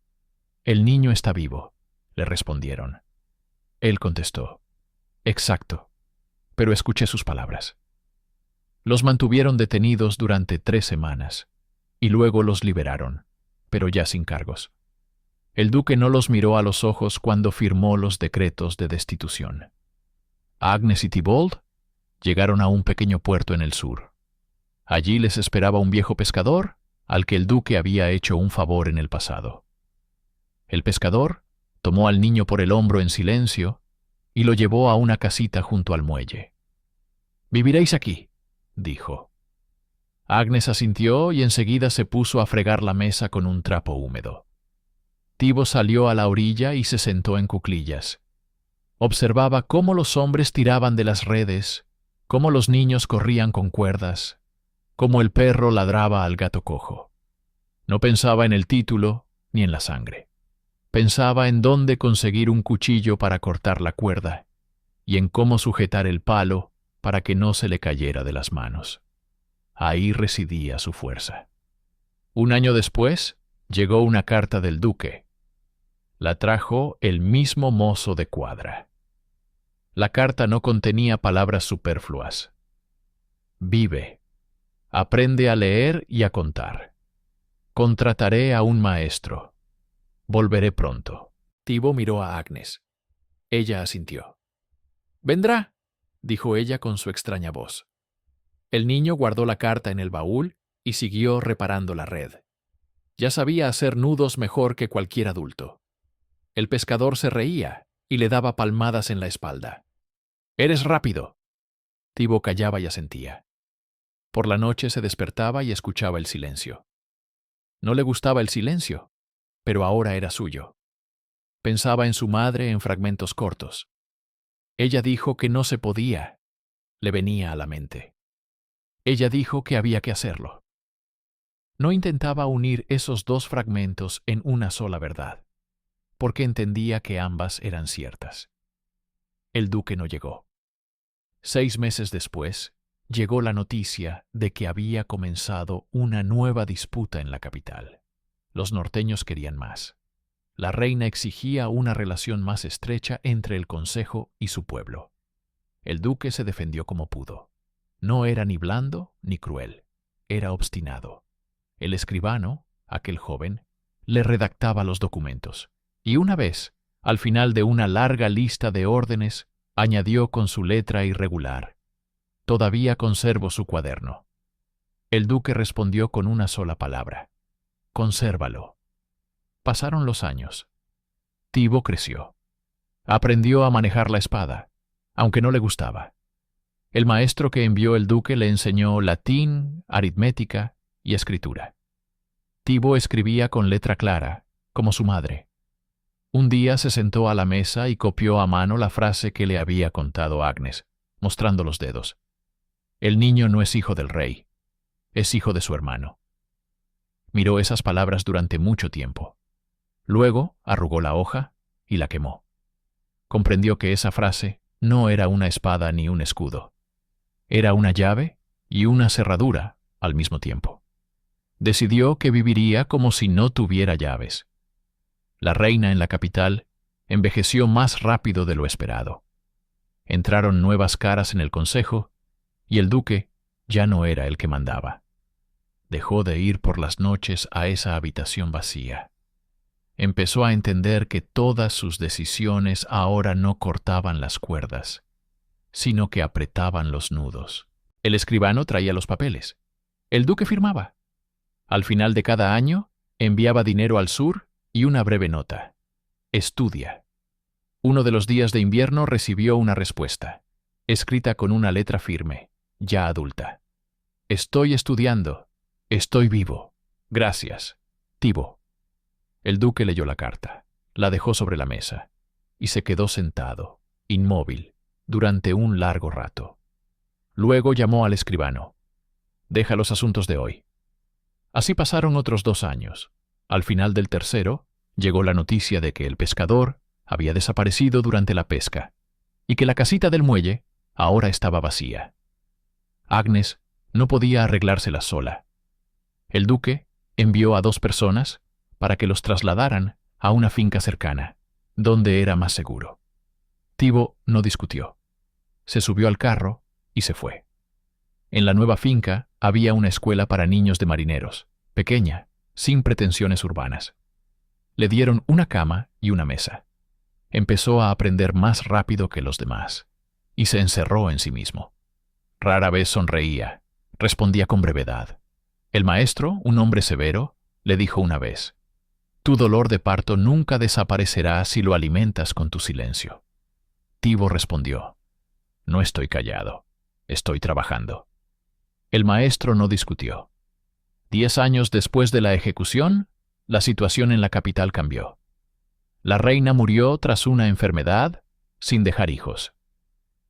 El niño está vivo, le respondieron. Él contestó. Exacto, pero escuché sus palabras. Los mantuvieron detenidos durante 3 semanas y luego los liberaron, pero ya sin cargos. El duque no los miró a los ojos cuando firmó los decretos de destitución. Agnes y Tybalt llegaron a un pequeño puerto en el sur. Allí les esperaba un viejo pescador al que el duque había hecho un favor en el pasado. El pescador tomó al niño por el hombro en silencio y lo llevó a una casita junto al muelle. «Viviréis aquí», dijo. Agnes asintió y enseguida se puso a fregar la mesa con un trapo húmedo. Tibo salió a la orilla y se sentó en cuclillas. Observaba cómo los hombres tiraban de las redes, cómo los niños corrían con cuerdas, cómo el perro ladraba al gato cojo. No pensaba en el título ni en la sangre. Pensaba en dónde conseguir un cuchillo para cortar la cuerda y en cómo sujetar el palo para que no se le cayera de las manos. Ahí residía su fuerza. Un año después, llegó una carta del duque. La trajo el mismo mozo de cuadra. La carta no contenía palabras superfluas. Vive. Aprende a leer y a contar. Contrataré a un maestro. Volveré pronto. Tibo miró a Agnes. Ella asintió. «Vendrá», dijo ella con su extraña voz. El niño guardó la carta en el baúl y siguió reparando la red. Ya sabía hacer nudos mejor que cualquier adulto. El pescador se reía y le daba palmadas en la espalda. «Eres rápido». Tibo callaba y asentía. Por la noche se despertaba y escuchaba el silencio. No le gustaba el silencio, pero ahora era suyo. Pensaba en su madre en fragmentos cortos. Ella dijo que no se podía. Le venía a la mente. Ella dijo que había que hacerlo. No intentaba unir esos 2 fragmentos en una sola verdad, porque entendía que ambas eran ciertas. El duque no llegó. 6 meses después, llegó la noticia de que había comenzado una nueva disputa en la capital. Los norteños querían más. La reina exigía una relación más estrecha entre el consejo y su pueblo. El duque se defendió como pudo. No era ni blando ni cruel, era obstinado. El escribano, aquel joven, le redactaba los documentos, y una vez, al final de una larga lista de órdenes, añadió con su letra irregular: «Todavía conservo su cuaderno». El duque respondió con una sola palabra: «Consérvalo». Pasaron los años. Tibo creció. Aprendió a manejar la espada, aunque no le gustaba. El maestro que envió el duque le enseñó latín, aritmética y escritura. Tibo escribía con letra clara, como su madre. Un día se sentó a la mesa y copió a mano la frase que le había contado Agnes, mostrando los dedos. «El niño no es hijo del rey, es hijo de su hermano». Miró esas palabras durante mucho tiempo. Luego arrugó la hoja y la quemó. Comprendió que esa frase no era una espada ni un escudo. Era una llave y una cerradura al mismo tiempo. Decidió que viviría como si no tuviera llaves. La reina en la capital envejeció más rápido de lo esperado. Entraron nuevas caras en el consejo y el duque ya no era el que mandaba. Dejó de ir por las noches a esa habitación vacía. Empezó a entender que todas sus decisiones ahora no cortaban las cuerdas, sino que apretaban los nudos. El escribano traía los papeles. El duque firmaba. Al final de cada año, enviaba dinero al sur y una breve nota. Estudia. Uno de los días de invierno recibió una respuesta, escrita con una letra firme, ya adulta. Estoy estudiando. Estoy vivo. Gracias. Tibo. El duque leyó la carta, la dejó sobre la mesa, y se quedó sentado, inmóvil, durante un largo rato. Luego llamó al escribano. Deja los asuntos de hoy. Así pasaron otros 2 años. Al final del tercero, llegó la noticia de que el pescador había desaparecido durante la pesca, y que la casita del muelle ahora estaba vacía. Agnes no podía arreglársela sola. El duque envió a 2 personas para que los trasladaran a una finca cercana, donde era más seguro. Tibo no discutió. Se subió al carro y se fue. En la nueva finca había una escuela para niños de marineros, pequeña, sin pretensiones urbanas. Le dieron una cama y una mesa. Empezó a aprender más rápido que los demás, y se encerró en sí mismo. Rara vez sonreía, respondía con brevedad. El maestro, un hombre severo, le dijo una vez: «Tu dolor de parto nunca desaparecerá si lo alimentas con tu silencio». Tibo respondió: «No estoy callado, estoy trabajando». El maestro no discutió. 10 años después de la ejecución, la situación en la capital cambió. La reina murió tras una enfermedad, sin dejar hijos.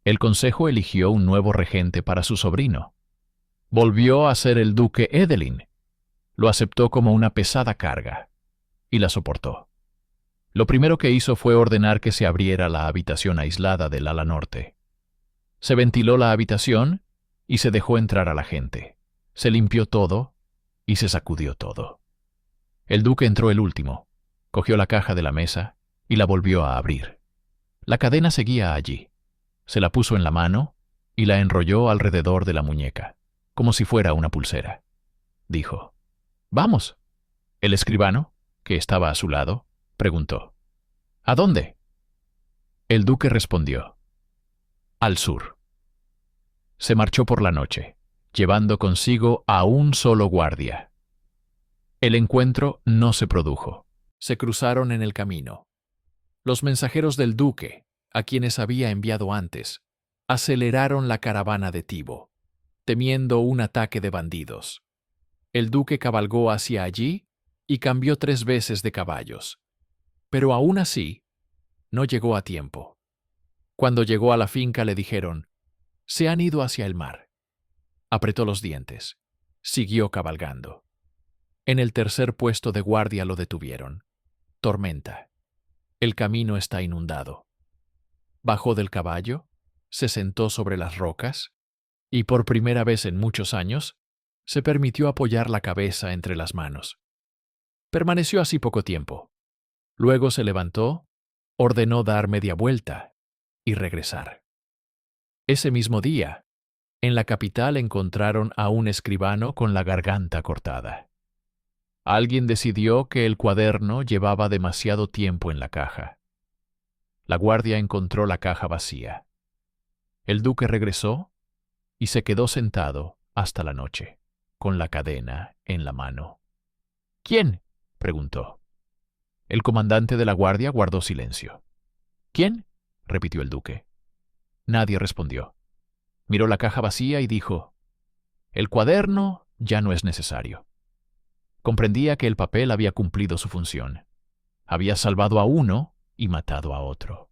El consejo eligió un nuevo regente para su sobrino. Volvió a ser el duque Edelin. Lo aceptó como una pesada carga, y la soportó. Lo primero que hizo fue ordenar que se abriera la habitación aislada del ala norte. Se ventiló la habitación y se dejó entrar a la gente. Se limpió todo y se sacudió todo. El duque entró el último, cogió la caja de la mesa y la volvió a abrir. La cadena seguía allí. Se la puso en la mano y la enrolló alrededor de la muñeca, como si fuera una pulsera. Dijo: «Vamos». El escribano, que estaba a su lado, preguntó: «¿A dónde?». El duque respondió: «Al sur». Se marchó por la noche, llevando consigo a un solo guardia. El encuentro no se produjo. Se cruzaron en el camino. Los mensajeros del duque, a quienes había enviado antes, aceleraron la caravana de Tibo, temiendo un ataque de bandidos. El duque cabalgó hacia allí y cambió 3 veces de caballos. Pero aún así, no llegó a tiempo. Cuando llegó a la finca le dijeron: «Se han ido hacia el mar». Apretó los dientes. Siguió cabalgando. En el tercer puesto de guardia lo detuvieron. Tormenta. El camino está inundado. Bajó del caballo, se sentó sobre las rocas y, por primera vez en muchos años, se permitió apoyar la cabeza entre las manos. Permaneció así poco tiempo. Luego se levantó, ordenó dar media vuelta y regresar. Ese mismo día, en la capital encontraron a un escribano con la garganta cortada. Alguien decidió que el cuaderno llevaba demasiado tiempo en la caja. La guardia encontró la caja vacía. El duque regresó y se quedó sentado hasta la noche, con la cadena en la mano. «¿Quién?», preguntó. El comandante de la guardia guardó silencio. «¿Quién?», repitió el duque. Nadie respondió. Miró la caja vacía y dijo: «El cuaderno ya no es necesario». Comprendía que el papel había cumplido su función. Había salvado a uno y matado a otro.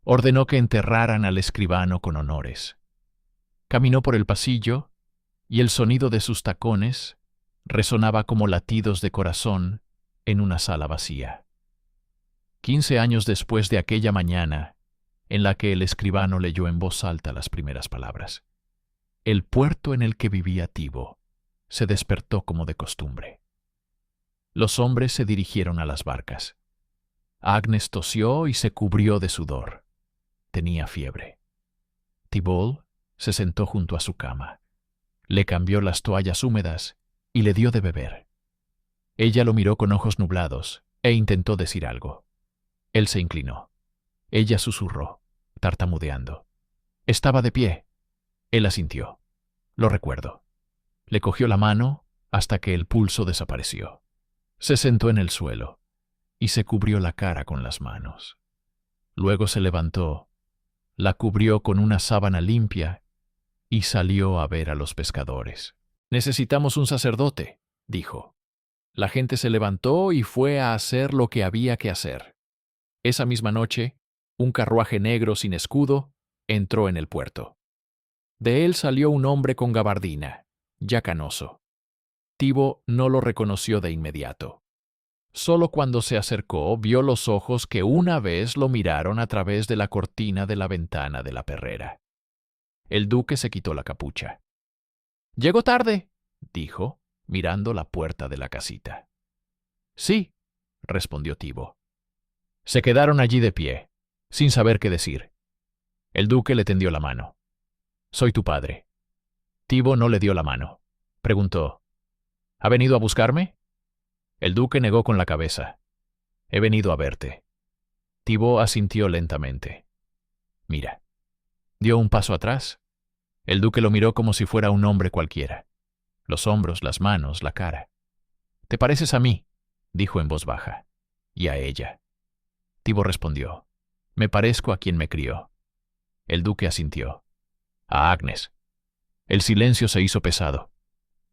Ordenó que enterraran al escribano con honores. Caminó por el pasillo y el sonido de sus tacones resonaba como latidos de corazón en una sala vacía. 15 años después de aquella mañana en la que el escribano leyó en voz alta las primeras palabras, el puerto en el que vivía Tibo se despertó como de costumbre. Los hombres se dirigieron a las barcas. Agnes tosió y se cubrió de sudor. Tenía fiebre. Thibault se sentó junto a su cama. Le cambió las toallas húmedas y le dio de beber. Ella lo miró con ojos nublados e intentó decir algo. Él se inclinó. Ella susurró, tartamudeando. Estaba de pie. Él asintió. «Lo recuerdo». Le cogió la mano hasta que el pulso desapareció. Se sentó en el suelo y se cubrió la cara con las manos. Luego se levantó, la cubrió con una sábana limpia y salió a ver a los pescadores. «Necesitamos un sacerdote», dijo. La gente se levantó y fue a hacer lo que había que hacer. Esa misma noche, un carruaje negro sin escudo entró en el puerto. De él salió un hombre con gabardina, ya canoso. Tibo no lo reconoció de inmediato. Solo cuando se acercó vio los ojos que una vez lo miraron a través de la cortina de la ventana de la perrera. El duque se quitó la capucha. «Llegó tarde», dijo, mirando la puerta de la casita. «Sí», respondió Tibo. Se quedaron allí de pie, sin saber qué decir. El duque le tendió la mano. «Soy tu padre». Tibo no le dio la mano. Preguntó, «¿Ha venido a buscarme?» El duque negó con la cabeza. «He venido a verte». Tibo asintió lentamente. «Mira». Dio un paso atrás. El duque lo miró como si fuera un hombre cualquiera. Los hombros, las manos, la cara. «Te pareces a mí», dijo en voz baja. «Y a ella». Tibo respondió, «Me parezco a quien me crió». El duque asintió. «A Agnes». El silencio se hizo pesado.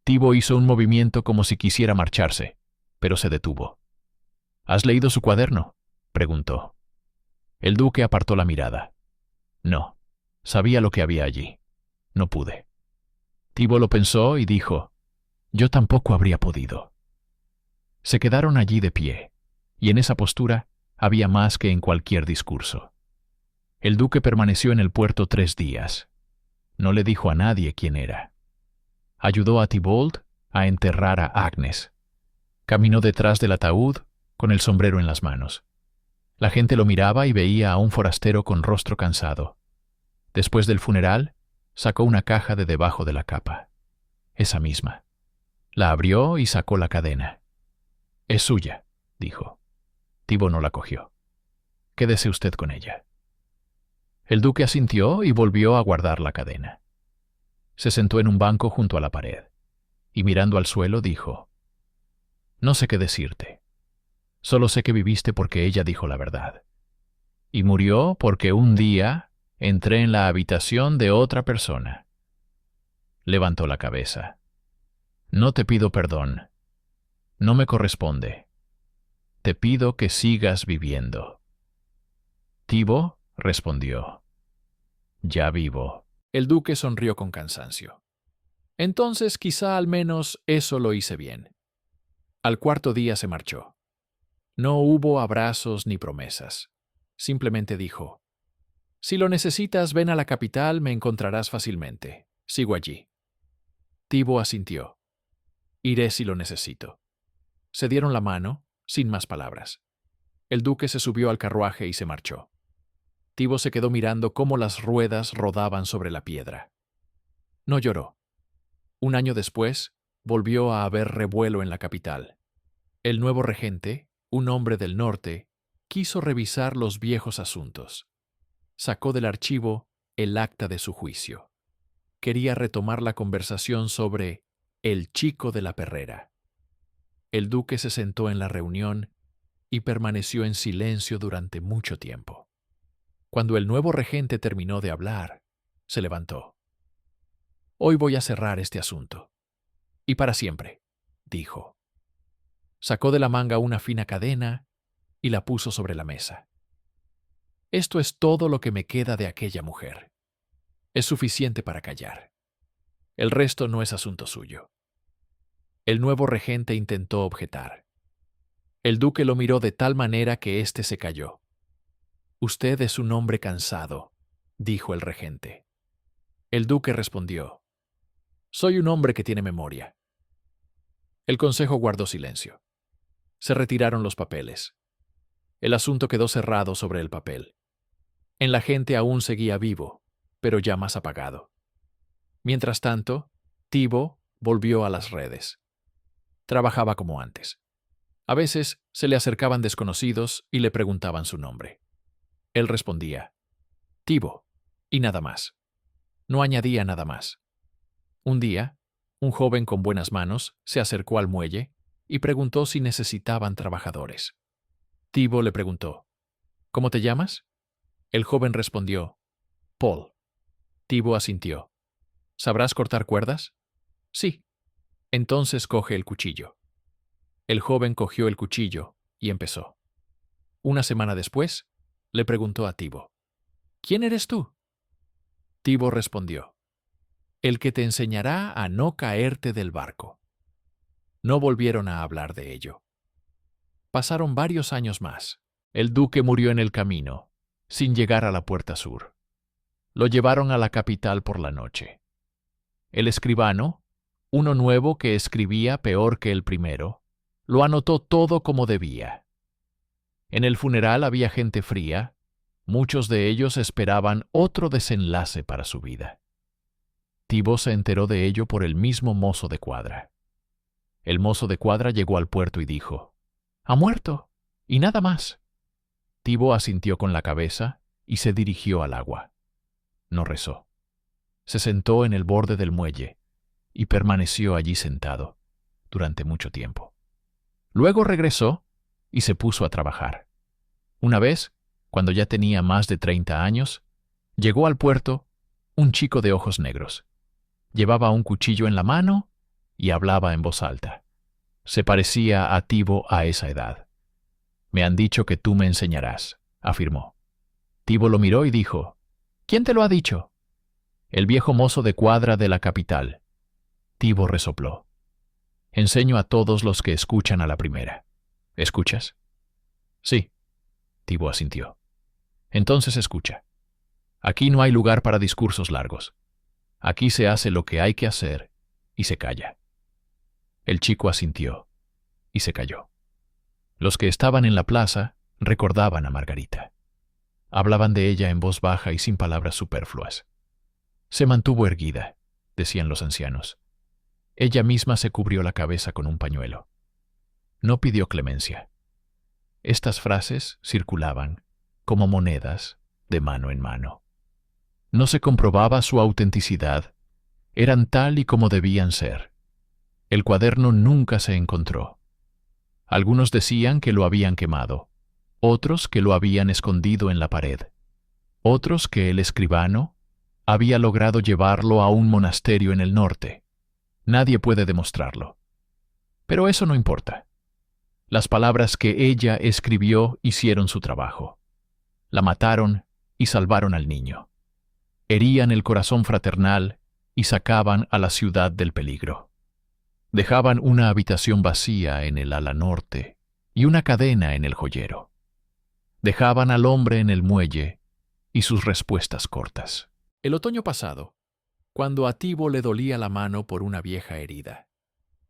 Tibo hizo un movimiento como si quisiera marcharse, pero se detuvo. «¿Has leído su cuaderno?», preguntó. El duque apartó la mirada. «No, sabía lo que había allí. No pude». Tibo lo pensó y dijo, «Yo tampoco habría podido». Se quedaron allí de pie, y en esa postura había más que en cualquier discurso. El duque permaneció en el puerto 3 días. No le dijo a nadie quién era. Ayudó a Tybalt a enterrar a Agnes. Caminó detrás del ataúd con el sombrero en las manos. La gente lo miraba y veía a un forastero con rostro cansado. Después del funeral, sacó una caja de debajo de la capa. Esa misma. La abrió y sacó la cadena. «Es suya», dijo. Tibo no la cogió. «Quédese usted con ella». El duque asintió y volvió a guardar la cadena. Se sentó en un banco junto a la pared, y mirando al suelo dijo, «No sé qué decirte. Solo sé que viviste porque ella dijo la verdad. Y murió porque un día entré en la habitación de otra persona». Levantó la cabeza. «No te pido perdón. No me corresponde. Te pido que sigas viviendo». Tibo respondió, «Ya vivo». El duque sonrió con cansancio. «Entonces quizá al menos eso lo hice bien». Al cuarto día se marchó. No hubo abrazos ni promesas. Simplemente dijo, «Si lo necesitas, ven a la capital, me encontrarás fácilmente. Sigo allí». Tibo asintió. «Iré si lo necesito». Se dieron la mano, sin más palabras. El duque se subió al carruaje y se marchó. Tibo se quedó mirando cómo las ruedas rodaban sobre la piedra. No lloró. Un año después, volvió a haber revuelo en la capital. El nuevo regente, un hombre del norte, quiso revisar los viejos asuntos. Sacó del archivo el acta de su juicio. Quería retomar la conversación sobre el chico de la perrera. El duque se sentó en la reunión y permaneció en silencio durante mucho tiempo. Cuando el nuevo regente terminó de hablar, se levantó. «Hoy voy a cerrar este asunto. Y para siempre», dijo. Sacó de la manga una fina cadena y la puso sobre la mesa. «Esto es todo lo que me queda de aquella mujer. Es suficiente para callar. El resto no es asunto suyo». El nuevo regente intentó objetar. El duque lo miró de tal manera que éste se calló. «Usted es un hombre cansado», dijo el regente. El duque respondió, «Soy un hombre que tiene memoria». El consejo guardó silencio. Se retiraron los papeles. El asunto quedó cerrado sobre el papel. En la gente aún seguía vivo, pero ya más apagado. Mientras tanto, Tibo volvió a las redes. Trabajaba como antes. A veces se le acercaban desconocidos y le preguntaban su nombre. Él respondía, «Tibo», y nada más. No añadía nada más. Un día, Un joven con buenas manos se acercó al muelle y preguntó si necesitaban trabajadores. Tibo le preguntó, ¿cómo te llamas? El joven respondió, Paul. Tibo asintió. ¿Sabrás cortar cuerdas? Sí. Entonces coge el cuchillo. El joven cogió el cuchillo y empezó. Una semana después, le preguntó a Tibo, ¿quién eres tú? Tibo respondió, el que te enseñará a no caerte del barco. No volvieron a hablar de ello. Pasaron varios años más. El duque murió en el camino, sin llegar a la puerta sur. Lo llevaron a la capital por la noche. El escribano, uno nuevo que escribía peor que el primero, lo anotó todo como debía. En el funeral había gente fría, muchos de ellos esperaban otro desenlace para su vida. Tibo se enteró de ello por el mismo mozo de cuadra. El mozo de cuadra llegó al puerto y dijo, «Ha muerto, y nada más». Tibo asintió con la cabeza y se dirigió al agua. No rezó. Se sentó en el borde del muelle y permaneció allí sentado durante mucho tiempo. Luego regresó y se puso a trabajar. Una vez, cuando ya tenía más de 30 años, llegó al puerto un chico de ojos negros. Llevaba un cuchillo en la mano y hablaba en voz alta. Se parecía a Tibo a esa edad. «Me han dicho que tú me enseñarás», afirmó. Tibo lo miró y dijo, «¿Quién te lo ha dicho?» «El viejo mozo de cuadra de la capital». Tibo resopló. «Enseño a todos los que escuchan a la primera. ¿Escuchas?» «Sí», Tibo asintió. «Entonces escucha. Aquí no hay lugar para discursos largos. Aquí se hace lo que hay que hacer y se calla». El chico asintió y se calló. Los que estaban en la plaza recordaban a Margarita. Hablaban de ella en voz baja y sin palabras superfluas. Se mantuvo erguida, decían los ancianos. Ella misma se cubrió la cabeza con un pañuelo. No pidió clemencia. Estas frases circulaban como monedas de mano en mano. No se comprobaba su autenticidad, eran tal y como debían ser. El cuaderno nunca se encontró. Algunos decían que lo habían quemado, otros que lo habían escondido en la pared, otros que el escribano había logrado llevarlo a un monasterio en el norte. Nadie puede demostrarlo. Pero eso no importa. Las palabras que ella escribió hicieron su trabajo. La mataron y salvaron al niño. Herían el corazón fraternal y sacaban a la ciudad del peligro. Dejaban una habitación vacía en el ala norte y una cadena en el joyero. Dejaban al hombre en el muelle y sus respuestas cortas. El otoño pasado, cuando a Tibo le dolía la mano por una vieja herida,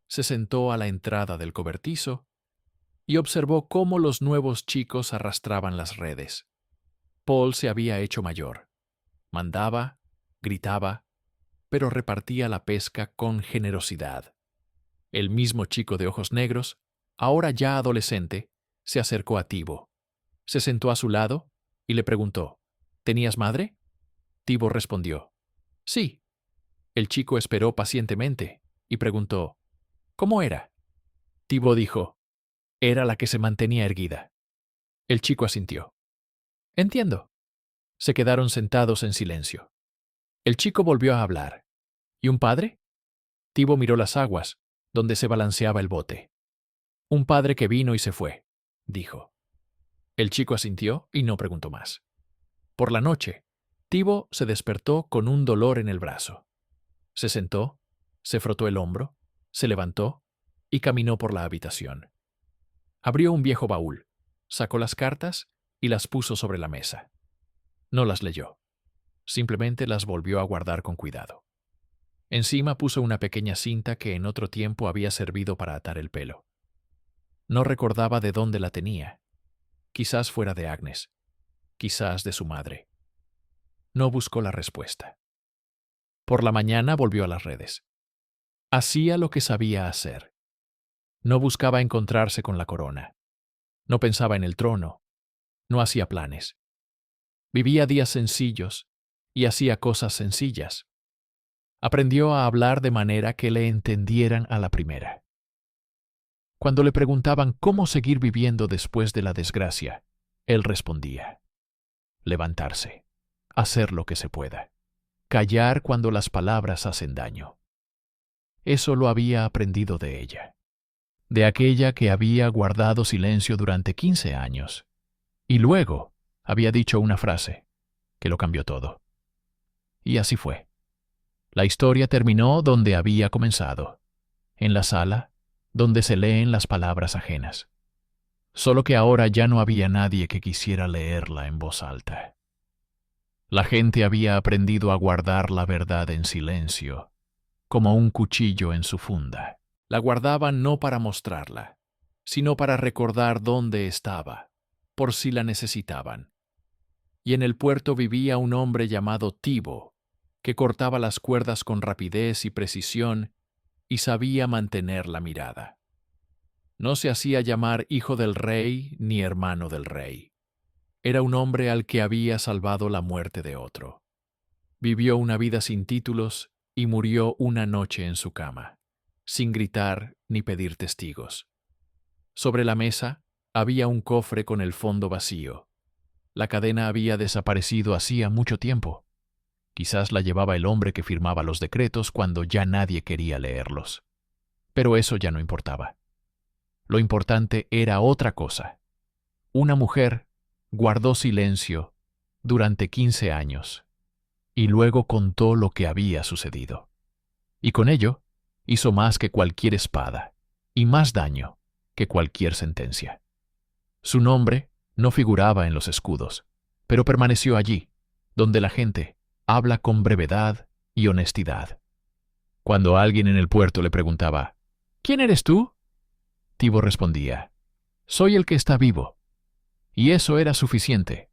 se sentó a la entrada del cobertizo y observó cómo los nuevos chicos arrastraban las redes. Paul se había hecho mayor. Mandaba, gritaba, pero repartía la pesca con generosidad. El mismo chico de ojos negros, ahora ya adolescente, se acercó a Tibo. Se sentó a su lado y le preguntó, ¿tenías madre? Tibo respondió, sí. El chico esperó pacientemente y preguntó, ¿cómo era? Tibo dijo, era la que se mantenía erguida. El chico asintió. Entiendo. Se quedaron sentados en silencio. El chico volvió a hablar. ¿Y un padre? Tibo miró las aguas, donde se balanceaba el bote. Un padre que vino y se fue, dijo. El chico asintió y no preguntó más. Por la noche, Tibo se despertó con un dolor en el brazo. Se sentó, se frotó el hombro, se levantó y caminó por la habitación. Abrió un viejo baúl, sacó las cartas y las puso sobre la mesa. No las leyó. Simplemente las volvió a guardar con cuidado. Encima puso una pequeña cinta que en otro tiempo había servido para atar el pelo. No recordaba de dónde la tenía. Quizás fuera de Agnes, quizás de su madre. No buscó la respuesta. Por la mañana volvió a las redes. Hacía lo que sabía hacer. No buscaba encontrarse con la corona. No pensaba en el trono. No hacía planes. Vivía días sencillos y hacía cosas sencillas. Aprendió a hablar de manera que le entendieran a la primera. Cuando le preguntaban cómo seguir viviendo después de la desgracia, él respondía: levantarse, hacer lo que se pueda, callar cuando las palabras hacen daño. Eso lo había aprendido de ella, de aquella que había guardado silencio durante 15 años, y luego había dicho una frase que lo cambió todo. Y así fue. La historia terminó donde había comenzado, en la sala donde se leen las palabras ajenas. Solo que ahora ya no había nadie que quisiera leerla en voz alta. La gente había aprendido a guardar la verdad en silencio, como un cuchillo en su funda. La guardaban no para mostrarla, sino para recordar dónde estaba, por si la necesitaban. Y en el puerto vivía un hombre llamado Tibo, que cortaba las cuerdas con rapidez y precisión y sabía mantener la mirada. No se hacía llamar hijo del rey ni hermano del rey. Era un hombre al que había salvado la muerte de otro. Vivió una vida sin títulos y murió una noche en su cama, sin gritar ni pedir testigos. Sobre la mesa había un cofre con el fondo vacío. La cadena había desaparecido hacía mucho tiempo. Quizás la llevaba el hombre que firmaba los decretos cuando ya nadie quería leerlos. Pero eso ya no importaba. Lo importante era otra cosa. Una mujer guardó silencio durante 15 años y luego contó lo que había sucedido. Y con ello hizo más que cualquier espada y más daño que cualquier sentencia. Su nombre no figuraba en los escudos, pero permaneció allí, donde la gente habla con brevedad y honestidad. Cuando alguien en el puerto le preguntaba: ¿quién eres tú?, Tibo respondía: soy el que está vivo. Y eso era suficiente